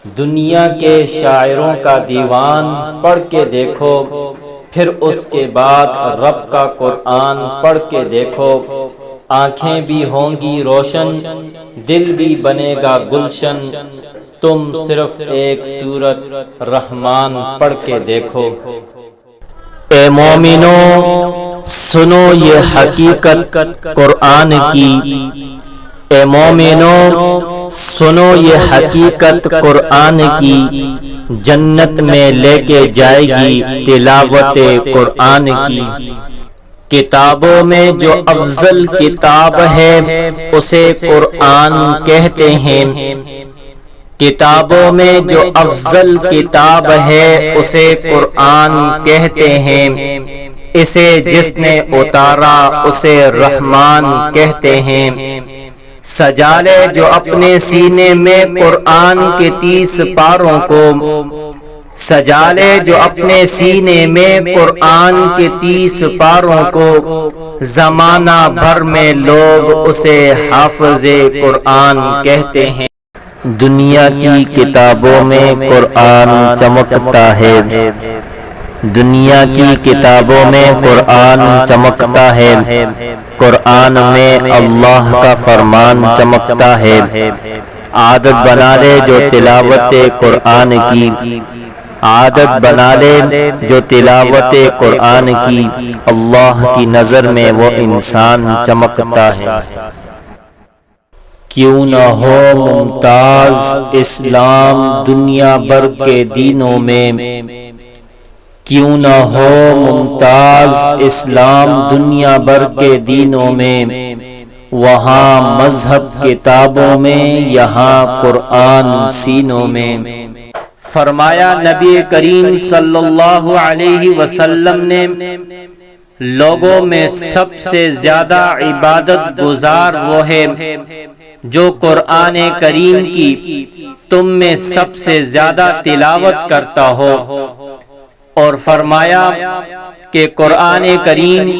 دنیا کے شاعروں کا دیوان پڑھ کے دیکھو، پھر اس کے بعد رب کا قرآن پڑھ کے دیکھو، آنکھیں بھی ہوں گی روشن، دل بھی بنے گا گلشن، تم صرف ایک سورت رحمان پڑھ کے دیکھو۔ اے مومنو، سنو یہ حقیقت قرآن کی، اے مومنو سنو یہ حقیقت قرآن کی، جنت میں لے کے جائے گی تلاوت قرآن کی۔ کتابوں میں جو افضل کتاب ہے اسے قرآن کہتے ہیں، کتابوں میں جو افضل کتاب ہے اسے قرآن کہتے ہیں، اسے جس نے اتارا اسے رحمان کہتے ہیں۔ سجا لے جو اپنے سینے میں قرآن کے 30 پاروں کو، سجا لے جو اپنے سینے میں قرآن کے 30 پاروں کو، زمانہ بھر میں لوگ اسے حافظ قرآن کہتے ہیں۔ دنیا کی کتابوں میں قرآن چمکتا ہے، دنیا کی کتابوں میں قرآن چمکتا ہے، قرآن میں اللہ کا فرمان چمکتا ہے۔ عادت بنا لے جو تلاوت قرآن کی، عادت بنا لے جو تلاوت قرآن کی، اللہ کی نظر میں وہ انسان چمکتا ہے۔ کیوں نہ ہو ممتاز اسلام دنیا بھر کے دینوں میں، کیوں نہ ہو ممتاز اسلام دنیا بھر کے دینوں میں، وہاں مذہب کتابوں میں یہاں قرآن سینوں میں۔ فرمایا نبی کریم صلی اللہ علیہ وسلم نے، لوگوں میں سب سے زیادہ عبادت گزار وہ ہے جو قرآن کریم کی تم میں سب سے زیادہ تلاوت کرتا ہو، اور فرمایا کہ قرآن کریم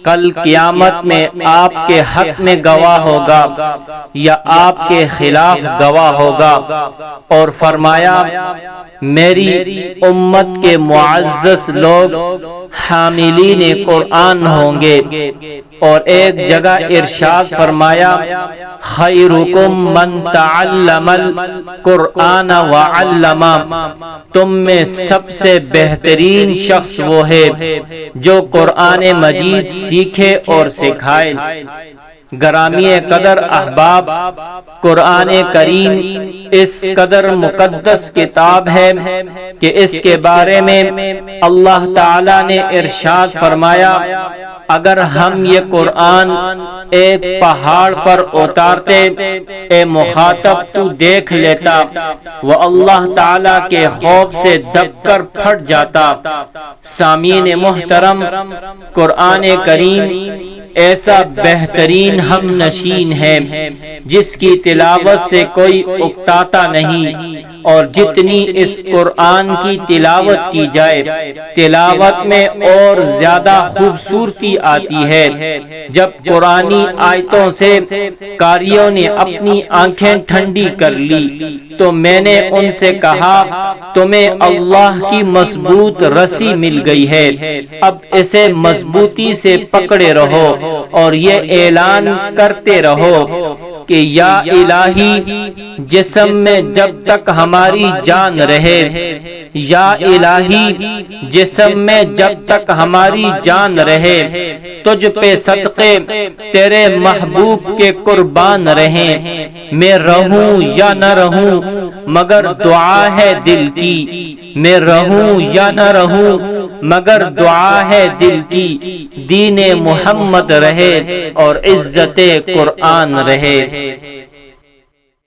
کل قیامت میں آپ کے حق میں گواہ ہوگا یا آپ کے خلاف گواہ ہوگا، اور فرمایا میری امت کے معزز لوگ حاملین قرآن ہوں گے، اور ایک جگہ ارشاد فرمایا خیرکم من تعلم القرآن وعلم، تم میں سب سے بہترین شخص وہ ہے جو قرآن مجید سیکھے اور سکھائے۔ گرامی قدر احباب، قرآن کریم اس قدر مقدس کتاب ہے کہ اس کے بارے میں اللہ تعالی نے ارشاد فرمایا، اگر ہم یہ قرآن ایک پہاڑ پر اتارتے، اے مخاطب تو دیکھ لیتا، وہ اللہ تعالی کے خوف سے دب کر پھٹ جاتا۔ سامعین محترم، قرآن کریم ایسا بہترین ہم نشین ہے جس کی تلاوت سے کوئی اکتاتا نہیں، اور جتنی اس قرآن کی تلاوت کی جائے، تلاوت میں اور زیادہ خوبصورتی آتی ہے۔ جب قرآنی آیتوں سے قاریوں نے اپنی آنکھیں ٹھنڈی کر لی تو میں نے ان سے کہا، تمہیں اللہ کی مضبوط رسی مل گئی ہے، اب اسے مضبوطی سے پکڑے رہو اور یہ اعلان کرتے رہو کہ یا الہی، جسم میں جب تک ہماری جان رہے، یا الہی جسم میں جب تک ہماری جان رہے، تجھ پہ صدقے تیرے محبوب کے قربان رہیں، میں رہوں یا نہ رہوں مگر دعا ہے دل کی، میں رہوں یا نہ رہوں مگر دعا ہے دل کی، دین محمد رہے اور عزت قرآن رہے۔